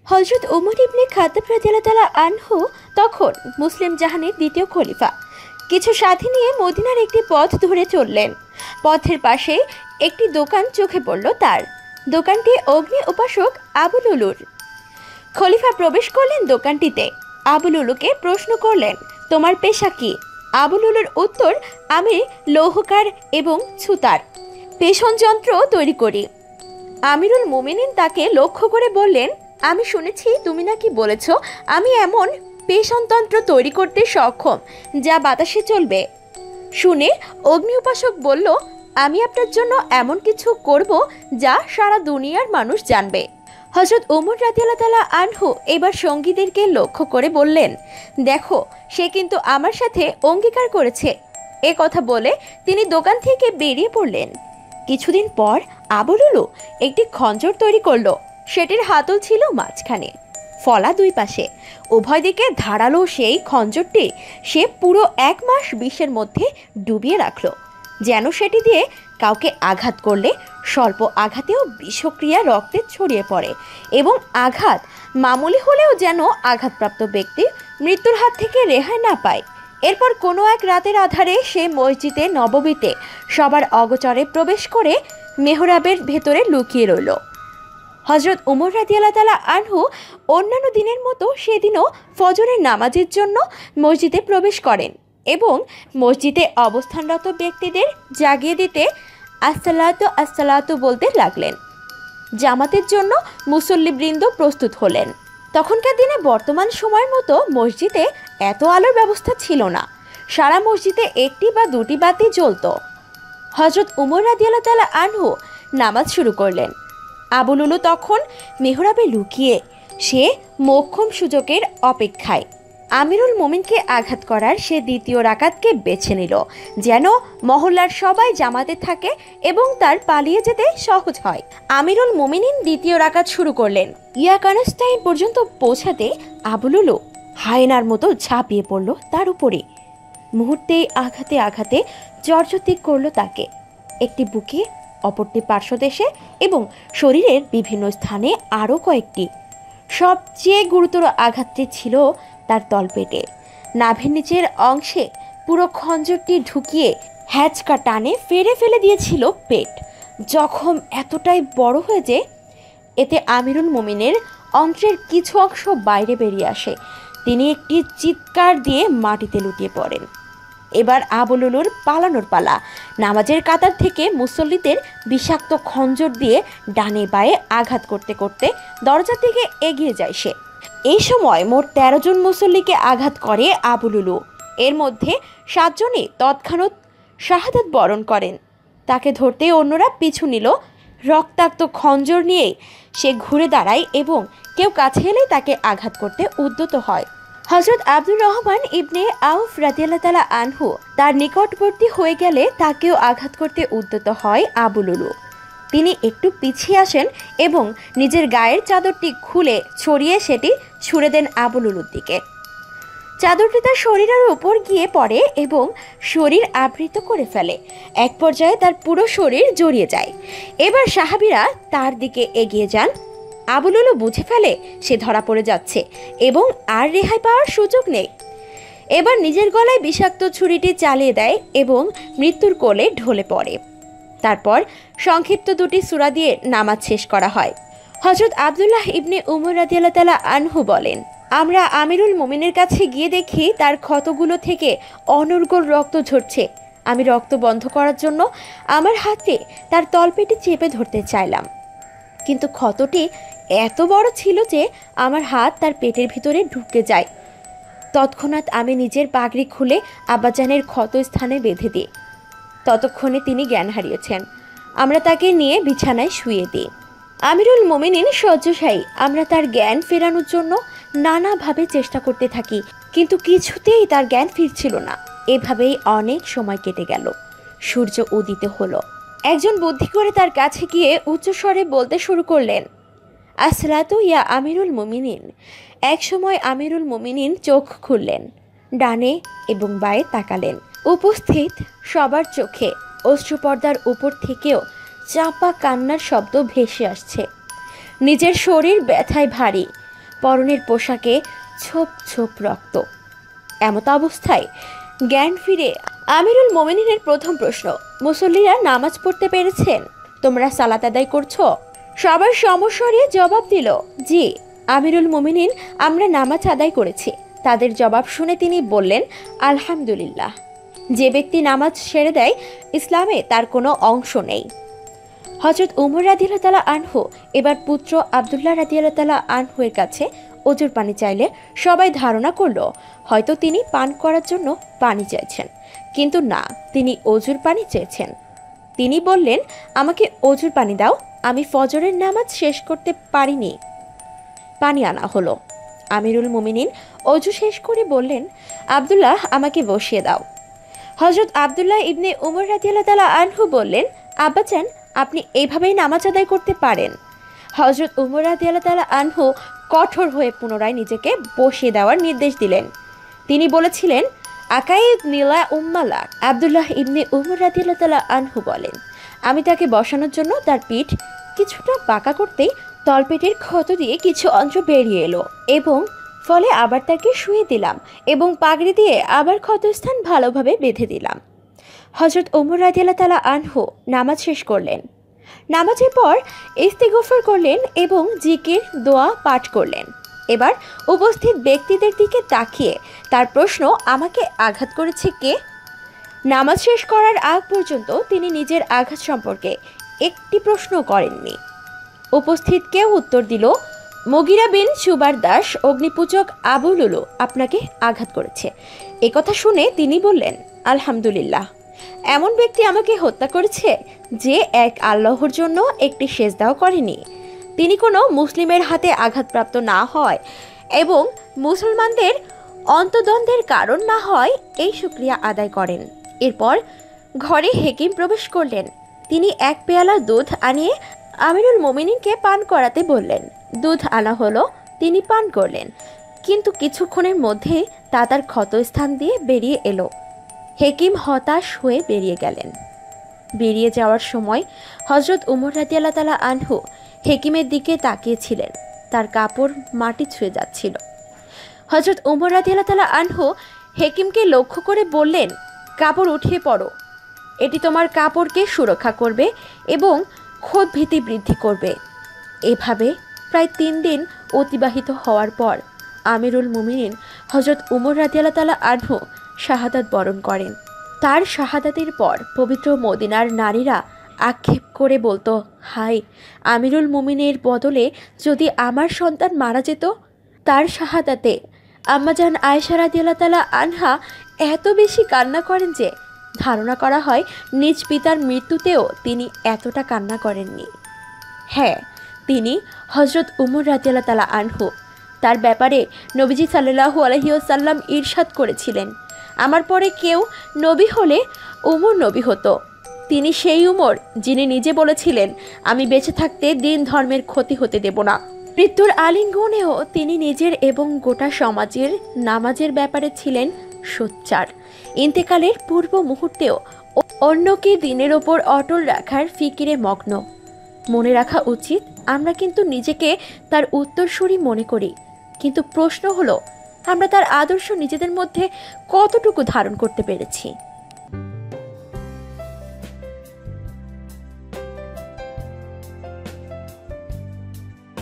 হযরত ওমর ইবনে খাত্তাব রাদিয়াল্লাহু তাআলা আনহু তখন মুসলিম জাহানের দ্বিতীয় খলিফা। কিছু সাথী নিয়ে মদিনার একটি পথ ধরে চললেন। পথের পাশে একটি দোকান চোখে পড়ল তার। দোকানটি অগ্নি উপাসক আবু লুলুর। খলিফা প্রবেশ করলেন দোকানটিতে। আবু লুলুকে প্রশ্ন করলেন, তোমার পেশা কি? আবু লুলুর উত্তর, আমি লৌহকার এবং ছুতার, পেষণ যন্ত্র তৈরি করি। আমিরুল মুমিনিন তাকে লক্ষ্য করে বললেন, আমি শুনেছি তুমি নাকি বলেছ আমি এমন পেষণতন্ত্র তৈরি করতে সক্ষম যা বাতাসে চলবে। শুনে অগ্নি উপাসক বলল, আমি আপনার জন্য এমন কিছু করব যা সারা দুনিয়ার মানুষ জানবে। হযরত ওমর রাদিয়াল্লাহু তাআলা আনহু এবার সঙ্গীদেরকে লক্ষ্য করে বললেন, দেখো সে কিন্তু আমার সাথে অঙ্গীকার করেছে। এ কথা বলে তিনি দোকান থেকে বেরিয়ে পড়লেন। কিছুদিন পর আবু লুলু একটি খঞ্জর তৈরি করলো। সেটির হাতল ছিল মাঝখানে, ফলা দুই পাশে। উভয় দিকে ধারালো সেই খঞ্জরটি সে পুরো 1 মাস বিষের মধ্যে ডুবিয়ে রাখলো, যেন সেটি দিয়ে কাউকে আঘাত করলে স্বল্প আঘাতেও বিষক্রিয়া রক্তে ছড়িয়ে পড়ে এবং আঘাত মামুলি হলেও যেন আঘাতপ্রাপ্ত ব্যক্তি মৃত্যুর হাত থেকে রেহাই না পায়। এরপর কোনো এক রাতের আধারে সে মসজিদে নববীতে সবার অগোচরে প্রবেশ করে মেহরাবের ভেতরে লুকিয়ে রইল। হযরত ওমর রাদিয়াল্লাহু তাআলা আনহু অন্যান্য দিনের মতো সেদিনও ফজরের নামাজের জন্য মসজিদে প্রবেশ করেন এবং মসজিদে অবস্থানরত ব্যক্তিদের জাগিয়ে দিতে আসসালাতু আসসালাতু বলতে লাগলেন। জামাতের জন্য মুসল্লিবৃন্দ প্রস্তুত হলেন। তখনকার দিনে বর্তমান সময়ের মতো মসজিদে এত আলোর ব্যবস্থা ছিল না। সারা মসজিদে একটি বা দুটি বাতি জ্বলত। হযরত ওমর রাদিয়াল্লাহু তাআলা আনহু নামাজ শুরু করলেন। আবু লুলু তখন মেহরাবে লুকিয়ে সে মোক্ষম সুযোগের অপেক্ষায়। আমিরুল মুমিনকে আঘাত করার সে দ্বিতীয় রাকাতকে বেছে নিল, যেন মহল্লার সবাই জামাতে থাকে এবং তার পালিয়ে যেতে সহজ হয়। আমিরুল মুমিনিন দ্বিতীয় রাকাত শুরু করলেন। ইয়াকানস্তাইন পর্যন্ত পৌঁছাতে আবু লুলু হায়নার মতো ঝাঁপিয়ে পড়ল তার উপরে। মুহূর্তেই আঘাতে আঘাতে জর্জরিত করল তাকে, একটি বুকে, অপরটি পার্শ্বদেশে এবং শরীরের বিভিন্ন স্থানে আরও কয়েকটি। সবচেয়ে গুরুতর আঘাতটি ছিল তার তলপেটে। নাভির নিচের অংশে পুরো খঞ্জরটি ঢুকিয়ে হ্যাচকা টানে ফেলে দিয়েছিল পেট। জখম এতটাই বড় হয়ে যে এতে আমিরুল মুমিনের অন্ত্রের কিছু অংশ বাইরে বেরিয়ে আসে। তিনি একটি চিৎকার দিয়ে মাটিতে লুটিয়ে পড়েন। এবার আবু লুলুর পালানোর পালা। নামাজের কাতার থেকে মুসল্লিদের বিষাক্ত খঞ্জর দিয়ে ডানে বায়ে আঘাত করতে করতে দরজার দিকে এগিয়ে যায় সে। এই সময় মোট 13 জন মুসল্লিকে আঘাত করে আবু লুলু। এর মধ্যে 7 জনই তৎক্ষণাৎ শাহাদাত বরণ করেন। তাকে ধরতে অন্যরা পিছু নিল। রক্তাক্ত খঞ্জর নিয়ে সে ঘুরে দাঁড়ায় এবং কেউ কাছে এলেই তাকে আঘাত করতে উদ্যত হয়। হযরত আব্দুর রহমান ইবনে আউফ রাদিয়াল্লাহু তাআলা আনহু তার নিকটবর্তী হয়ে গেলে তাকেও আঘাত করতে উদ্যত হয় আবু লুলু। তিনি একটু পিছিয়ে আসেন এবং নিজের গায়ের চাদরটি খুলে ছড়িয়ে সেটি ছুঁড়ে দেন আবু লুলুর দিকে। চাদরটি তার শরীরের উপর গিয়ে পড়ে এবং শরীর আবৃত করে ফেলে। এক পর্যায়ে তার পুরো শরীর জড়িয়ে যায়। এবার সাহাবীরা তার দিকে এগিয়ে যান। আবু লুলু বুঝে ফেলে সে ধরা পড়ে যাচ্ছে এবং আর রেহাই পাওয়ার সুযোগ নেই। এবার নিজের গলায় বিষাক্ত ছুরিটি চালিয়ে দেয় এবং মৃত্যুর কোলে ঢলে পড়ে। তারপর সংক্ষিপ্ত 2টি সূরা দিয়ে নামাজ শেষ করা হয়। হযরত আব্দুল্লাহ ইবনে উমর রাদিয়াল্লাহু তাআলা আনহু বলেন, আমরা আমিরুল মুমিনের কাছে গিয়ে দেখি তার ক্ষতগুলো থেকে অনর্গল রক্ত ঝরছে। আমি রক্ত বন্ধ করার জন্য আমার হাতে তার তলপেটে চেপে ধরতে চাইলাম, কিন্তু ক্ষতটি এত বড় ছিল যে আমার হাত তার পেটের ভিতরে ঢুকে যায়। তৎক্ষণাৎ আমি নিজের পাগড়ি খুলে আব্বাজানের ক্ষত স্থানে বেঁধে দিই। ততক্ষণে তিনি জ্ঞান হারিয়েছেন। আমরা তাকে নিয়ে বিছানায় শুয়ে দিই। আমিরুল মুমিনিন শয্যাশায়ী। আমরা তার জ্ঞান ফেরানোর জন্য নানাভাবে চেষ্টা করতে থাকি, কিন্তু কিছুতেই তার জ্ঞান ফিরছিল না। এভাবেই অনেক সময় কেটে গেল। সূর্য উদিত হলো। একজন বুদ্ধি করে তার কাছে গিয়ে উচ্চস্বরে বলতে শুরু করলেন, আসসালাতু ইয়া আমিরুল মুমিনিন। এক সময় আমিরুল মুমিনিন চোখ খুললেন, ডানে এবং বায়ে তাকালেন। উপস্থিত সবার চোখে অশ্রুপর্দার উপর থেকেও চাপা কান্নার শব্দ ভেসে আসছে। নিজের শরীর ব্যথায় ভারী, পরনের পোশাকে ছোপ ছোপ রক্ত। এমত অবস্থায় জ্ঞান ফিরে আমিরুল মোমিনিনের প্রথম প্রশ্ন, মুসল্লিরা নামাজ পড়তে পেরেছেন? তোমরা সালাত আদায় করছো? সবার সমস্বরে জবাব দিল, জি আমিরুল মোমিনিন, আমরা নামাজ আদায় করেছি। তাদের জবাব শুনে তিনি বললেন, আলহামদুলিল্লাহ। যে ব্যক্তি নামাজ ছেড়ে দেয়, ইসলামে তার কোনো অংশ নেই। হযরত উমর রাদিয়াল্লাহু তাআলা আনহু এবার পুত্র আব্দুল্লাহ রাদিয়াল্লাহু তাআলা আনহুর কাছে অজুর পানি চাইলে সবাই ধারণা করল হয়তো তিনি পান করার জন্য পানি চাইছেন, কিন্তু না, তিনি অজুর পানি চেয়েছেন। তিনি বললেন, আমাকে অজুর পানি দাও, আমি ফজরের নামাজ শেষ করতে পারিনি। পানি আনা হলো। আমিরুল মোমিনিন অজু শেষ করে বললেন, আব্দুল্লাহ, আমাকে বসিয়ে দাও। হযরত আব্দুল্লাহ ইবনে উমর রাদিয়াল্লাহু তাআলা আনহু বললেন, আব্বাজান, আপনি এইভাবেই নামাজ আদায় করতে পারেন। হযরত উমর রাদিয়াল্লাহু তাআলা আনহু কঠোর হয়ে পুনরায় নিজেকে বসিয়ে দেওয়ার নির্দেশ দিলেন। তিনি বলেছিলেন, আকাইদ নীলা উম্মালা। আব্দুল্লাহ ইবনে উমর রাদিয়াল্লাহু তাআলা আনহু বলেন, আমি তাকে বসানোর জন্য তার পিঠ কিছুটা বাঁকা করতেই তলপেটের ক্ষত দিয়ে কিছু অংশ বেরিয়ে এলো এবং ফলে আবার তাকে শুয়ে দিলাম এবং পাগড়ি দিয়ে আবার ক্ষতস্থান ভালোভাবে বেঁধে দিলাম। হযরত ওমর রাদিয়াল্লাহু তাআলা আনহু নামাজ শেষ করলেন। নামাজের পর ইস্তিগফার করলেন এবং জিকির দোয়া পাঠ করলেন। এবার উপস্থিত ব্যক্তিদের দিকে তাকিয়ে তার প্রশ্ন, আমাকে আঘাত করেছে কে? নামাজ শেষ করার আগ পর্যন্ত তিনি নিজের আঘাত সম্পর্কে একটি প্রশ্ন করেননি। উপস্থিত কেউ উত্তর দিল, মুগিরা বিন সুবার দাস অগ্নিপূজক আবু লুলু আপনাকে আঘাত করেছে। একথা শুনে তিনি বললেন, আলহামদুলিল্লাহ, এমন ব্যক্তি আমাকে হত্যা করেছে যে এক আল্লাহর জন্য একটি সেজদাও করেনি। তিনি কোনো মুসলিমের হাতে আঘাতপ্রাপ্ত না হয় এবং মুসলমানদের অন্তদ্বন্দ্বের কারণ না হয়, এই শুকরিয়া আদায় করেন। এরপর ঘরে হেকিম প্রবেশ করলেন। তিনি এক পেয়ালা দুধ আনিয়ে আমিরুল মোমিনিনকে পান করাতে বললেন। দুধ আনা হলো, তিনি পান করলেন, কিন্তু কিছুক্ষণের মধ্যেই তা তার ক্ষতস্থান দিয়ে বেরিয়ে এলো। হেকিম হতাশ হয়ে বেরিয়ে গেলেন। বেরিয়ে যাওয়ার সময় হযরত উমর রাদিয়াল্লাহু তাআলা আনহু হেকিমের দিকে তাকিয়েছিলেন। তার কাপড় মাটি ছুঁয়ে যাচ্ছিল। হযরত উমর রাদিয়াল্লাহু তাআলা আনহু হেকিমকে লক্ষ্য করে বললেন, কাপড় উঠিয়ে পড়ো, এটি তোমার কাপড়কে সুরক্ষা করবে এবং ক্ষোভ ভীতি বৃদ্ধি করবে। এভাবে প্রায় 3 দিন অতিবাহিত হওয়ার পর আমিরুল মুমিনিন হযরত উমর রাদিয়াল্লাহু তাআলা আনহু শাহাদাত বরণ করেন। তার শাহাদাতের পর পবিত্র মদিনার নারীরা আক্ষেপ করে বলতো, হায়, আমিরুল মুমিনের বদলে যদি আমার সন্তান মারা যেত। তার শাহাদাতে আম্মাজান আয়েশা রাদিয়াল্লাহু তাআলা আনহা এত বেশি কান্না করেন যে ধারণা করা হয় নিজ পিতার মৃত্যুতেও তিনি এতটা কান্না করেননি। হ্যাঁ, তিনি হযরত উমর রাদিয়াল্লাহু তাআলা আনহু। তার ব্যাপারে নবীজি সাল্লাল্লাহু আলাইহি ওয়াসাল্লাম ইরশাদ করেছিলেন, আমার পরে কেউ নবী হলে উমর নবী হতো। তিনি সেই উমর যিনি নিজে বলেছিলেন, আমি বেঁচে থাকতে দিন ধর্মের ক্ষতি হতে দেব না। মৃত্যুর আলিঙ্গনেও তিনি নিজের এবং গোটা সমাজের নামাজের ব্যাপারে ছিলেন সোচ্চার। ইন্তেকালের পূর্ব মুহূর্তেও অন্যকে দিনের ওপর অটল রাখার ফিকিরে মগ্ন। মনে রাখা উচিত, আমরা কিন্তু নিজেকে তার উত্তরসূরি মনে করি, কিন্তু প্রশ্ন হলো আমরা তার আদর্শ নিজেদের মধ্যে কতটুকু ধারণ করতে পেরেছি।